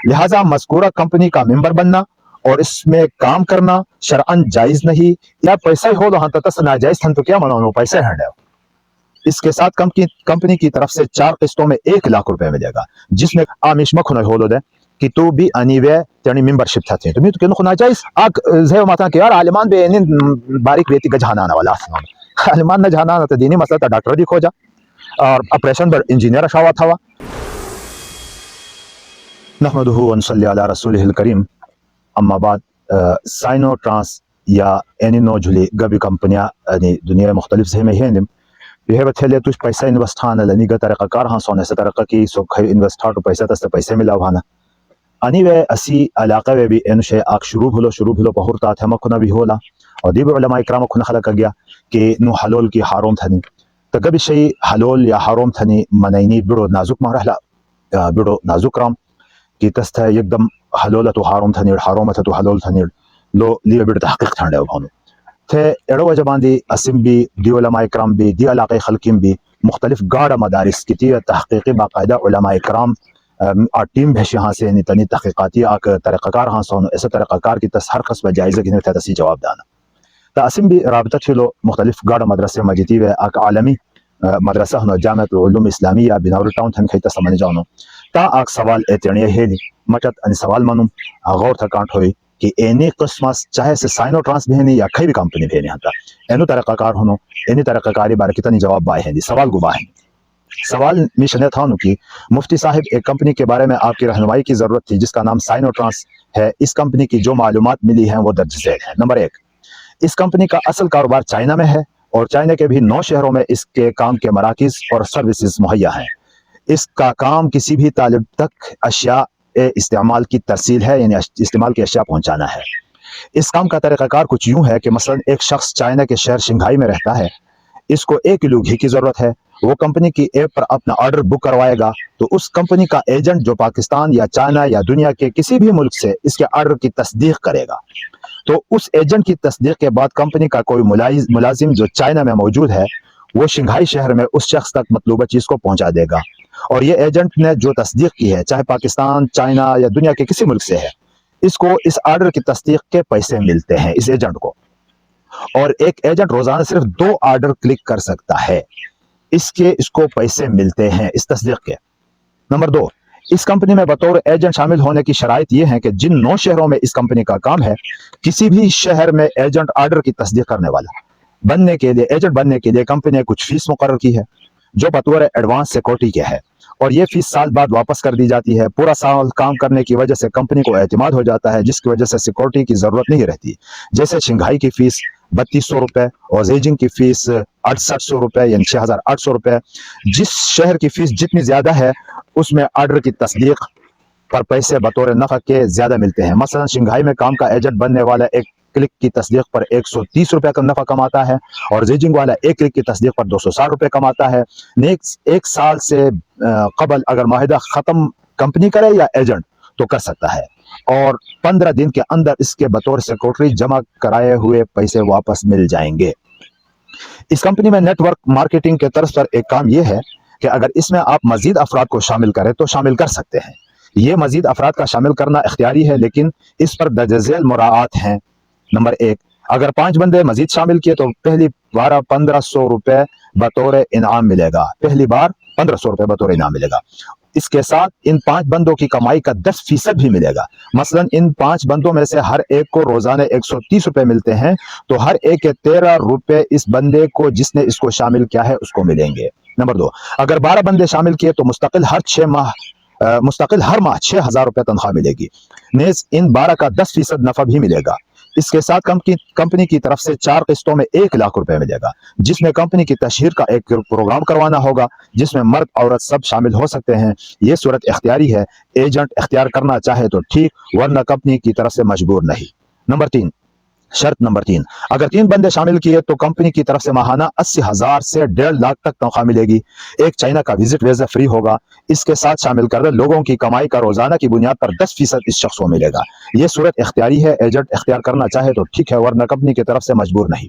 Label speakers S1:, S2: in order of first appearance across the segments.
S1: لہذا مذکورہ کمپنی کا ممبر بننا اور اس میں کام کرنا شرعن جائز نہیں. یا پیسہ ہو تو ہاں تس ناجائز تھن تو کیا منو پیسہ ہینڈ ہے. اس کے ساتھ کمپنی کی طرف سے 4 قسطوں میں 1 لاکھ روپے ملے گا, جس میں آمیش مکھن ہو دے کہ تو بھی انیوے تیانی ممبرشپ تھا تھے تو میں تو کہ ناجائز آگ زیو ماتا کہ یار عالمان بے باریک بیتی کا جہانانا والا عالمان نہ جہانانا تو دینی مسئلہ تا ڈاکٹر دی کھوجا اور آپریشن پر انجینئر شاوا تھا. نحمدہ ونصلی علی رسولہ الکریم. اما بعد, سائنو ٹرانس یا اینو جھلی گبی کمپنیاں دنیا مختلف سے میں ہیں یہ بتھیلے توش پیسہ انویسٹ ہانا لنی گا طریقہ کار ہاں سونے سے طریقہ کی سو کھئی انویسٹ ہاں تو پیسہ تست پیسے ملاو ہانا انی وے اسی علاقہ وے بھی این شے آگ شروع بھلو پہورتا تھے مکھنا بھی ہولا اور دیب علماء اکرام کھنا خلق گیا کہ نو حلول کی حاروم تھنی تو کبھی شئی حلول یا حاروم تھنی منینی بڑو نازک مہرحلا بڑو نازک رام کی تست ہے ایک دم حلولت و حاروم تھنی حارومت تو حلول تھنی لو لیو بڑو تحقیق تھنڈے بھانو تھے ایڑو وجبان دی اسم بھی دی علماء اکرام بھی دی علاقہ خلقیم بھی مختلف گاڑ مدارس کی تی تحقیقی باقاعدہ علماء اکرام ٹیم بھیشی ہاں سے تنی تحقیقاتی آک طریقہ کار ہاں سونو ایسا طریقہ کار کی تس ہر قسم جائزہ کی نویتا تسی جواب دانا تا اسم بھی رابطہ چھلو مختلف گاڑ مدرسے مجیتی وے آک عالمی مدرسہ ہنو جامعہ علوم اسلامیہ بناور ٹاؤن تھن کھیتا سمجھ جانو تا آک سوال اعتنیہ ہیلی مچت ان سوال منم غور تھا کانٹ ہوئی کہ اینی قسم چاہے سے سائنو ٹرانس بہنی یا کئی بھی کمپنی بہنی ہنتا اینو طریقہ کار ہنو اینی طریقہ کاری بارے کتنی جواب بائے ہیں دی سوال گو بائے ہیں. سوال میشنے تھا کہ مفتی صاحب ایک کمپنی کے بارے میں آپ کی رہنمائی کی ضرورت تھی جس کا نام سائنو ٹرانس ہے. اس کمپنی کی جو معلومات ملی ہیں وہ درج ذیل ہے. نمبر 1, اس کمپنی کا اصل کاروبار چائنا میں ہے اور چائنا کے بھی 9 شہروں میں اس کے کام کے مراکز اور سروسز مہیا ہیں. اس کا کام کسی بھی طالب تک اشیاء استعمال کی ترسیل ہے یعنی استعمال کی اشیاء پہنچانا ہے. اس کام کا طریقہ کار کچھ یوں ہے کہ مثلا ایک شخص چائنا کے شہر شنگھائی میں رہتا ہے, اس کو 1 کلو گھی کی ضرورت ہے, وہ کمپنی کی ایپ پر اپنا آرڈر بک کروائے گا تو اس کمپنی کا ایجنٹ جو پاکستان یا چائنا یا دنیا کے کسی بھی ملک سے اس کے آرڈر کی تصدیق کرے گا تو اس ایجنٹ کی تصدیق کے بعد کمپنی کا کوئی ملازم جو چائنا میں موجود ہے وہ شنگھائی شہر میں اس شخص تک مطلوبہ چیز کو پہنچا دے گا اور یہ ایجنٹ نے جو تصدیق کی ہے چاہے پاکستان چائنا یا دنیا کے کسی ملک سے ہے اس کو اس آرڈر کی تصدیق کے پیسے ملتے ہیں اس ایجنٹ کو. اور ایک ایجنٹ روزانہ صرف 2 آرڈر کلک کر سکتا ہے, اس کو پیسے ملتے ہیں اس تصدیق کے. نمبر 2, اس کمپنی میں بطور ایجنٹ شامل ہونے کی شرائط یہ ہے کہ جن 9 شہروں میں اس کمپنی کا کام ہے کسی بھی شہر میں ایجنٹ آرڈر کی تصدیق کرنے والا ایجنٹ بننے کے لیے کمپنی نے کچھ فیس مقرر کی ہے جو بطور ایڈوانس سیکورٹی کے ہے اور یہ فیس سال بعد واپس کر دی جاتی ہے. پورا سال کام کرنے کی وجہ سے کمپنی کو اعتماد ہو جاتا ہے جس کی وجہ سے سیکورٹی کی ضرورت نہیں رہتی. جیسے شنگھائی کی فیس 3200 روپے اور زیجنگ کی فیس 6800 روپے یعنی 6800 روپے. جس شہر کی فیس جتنی زیادہ ہے اس میں آرڈر کی تصدیق پر پیسے بطور نفع کے زیادہ ملتے ہیں. مثلا شنگھائی میں کام کا ایجنٹ بننے والا 1 کلک کی تصدیق پر 130 روپے کا نفع کماتا ہے اور زیجنگ والا 1 کلک کی تصدیق پر 260 روپے کماتا ہے. ایک سال سے قبل اگر معاہدہ ختم کمپنی کرے یا ایجنٹ تو کر سکتا ہے اور 15 دن کے اندر اس کے بطور سیکورٹری جمع کرائے ہوئے پیسے واپس مل جائیں گے. اس کمپنی میں نیٹ ورک مارکیٹنگ کے طرز پر ایک کام یہ ہے کہ اگر اس میں آپ مزید افراد کو شامل کریں تو شامل کر سکتے ہیں. یہ مزید افراد کا شامل کرنا اختیاری ہے لیکن اس پر درج ذیل مراعات ہیں. نمبر 1, اگر 5 بندے مزید شامل کیے تو پہلی بار 1500 روپے بطور انعام ملے گا. پہلی بار 1500 روپے بطور انعام ملے گا. اس کے ساتھ ان 5 بندوں کی کمائی کا 10% بھی ملے گا. مثلا ان 5 بندوں میں سے ہر ایک کو روزانہ 130 روپے ملتے ہیں تو ہر ایک کے 13 روپے اس بندے کو جس نے اس کو شامل کیا ہے اس کو ملیں گے. نمبر 2, اگر 12 بندے شامل کیے تو مستقل ہر ماہ 6000 روپے تنخواہ ملے گی. نیز ان 12 کا 10% نفع بھی ملے گا. اس کے ساتھ کمپنی کی طرف سے 4 قسطوں میں 1 لاکھ روپے ملے گا جس میں کمپنی کی تشہیر کا ایک پروگرام کروانا ہوگا جس میں مرد عورت سب شامل ہو سکتے ہیں. یہ صورت اختیاری ہے, ایجنٹ اختیار کرنا چاہے تو ٹھیک ورنہ کمپنی کی طرف سے مجبور نہیں. شرط نمبر 3, اگر 3 بندے شامل کیے تو کمپنی کی طرف سے ماہانہ 80,000 سے 1.5 لاکھ تک تنخواہ ملے گی. ایک چائنا کا وزٹ ویزا فری ہوگا. اس کے ساتھ شامل کردہ لوگوں کی کمائی کا روزانہ کی بنیاد پر 10% اس شخص کو ملے گا. یہ صورت اختیاری ہے, ایجنٹ اختیار کرنا چاہے تو ٹھیک ہے ورنہ کمپنی کی طرف سے مجبور نہیں.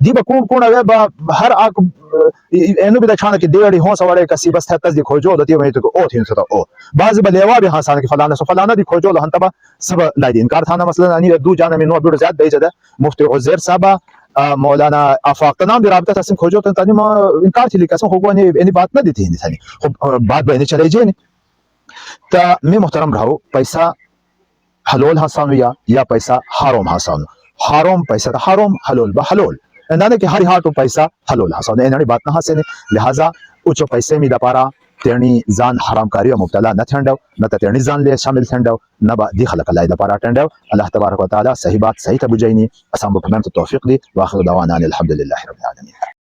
S1: دی بکون کون اوی با هر اک اینو بده چانه که دیری هون سواره کسی بس حتی دی کجو دتی می تو او تین ستا او بعض بلیوا به حسان که فلانه سو فلانه دی کجو له انتبه سب لایدی انکار تھانه مثلا انی دو جانه من نو بیر زیاد بیجده مفتی عزیر صاحب مولانا آفاق نام دی رابطه تاسم کجو تانی ما انکار تھی لیکن خو انی بات نہ دیتی نہیں تھانی خب بات بین چلے جے تا می محترم رہو پیسہ حلول حسانو یا پیسہ حرام حسانو حرام پیسہ حرام حلول با حلول اندانے کہ ہر ہاتو پیسہ حلول حسانو اینانی بات نہ حسنے لہذا اوچو پیسے می دپارا تیرنی زان حرام کاری مبتلا نہ تھنڈو نہ تیرنی زان لے شامل تھنڈو نہ با دی خلق اللہ دپارا تھنڈو اللہ تبارک و تعالی صحیح بات صحیح تبجینی اسام بکمن توفیق دی واخر دعوانا الحمدللہ رب العالمین.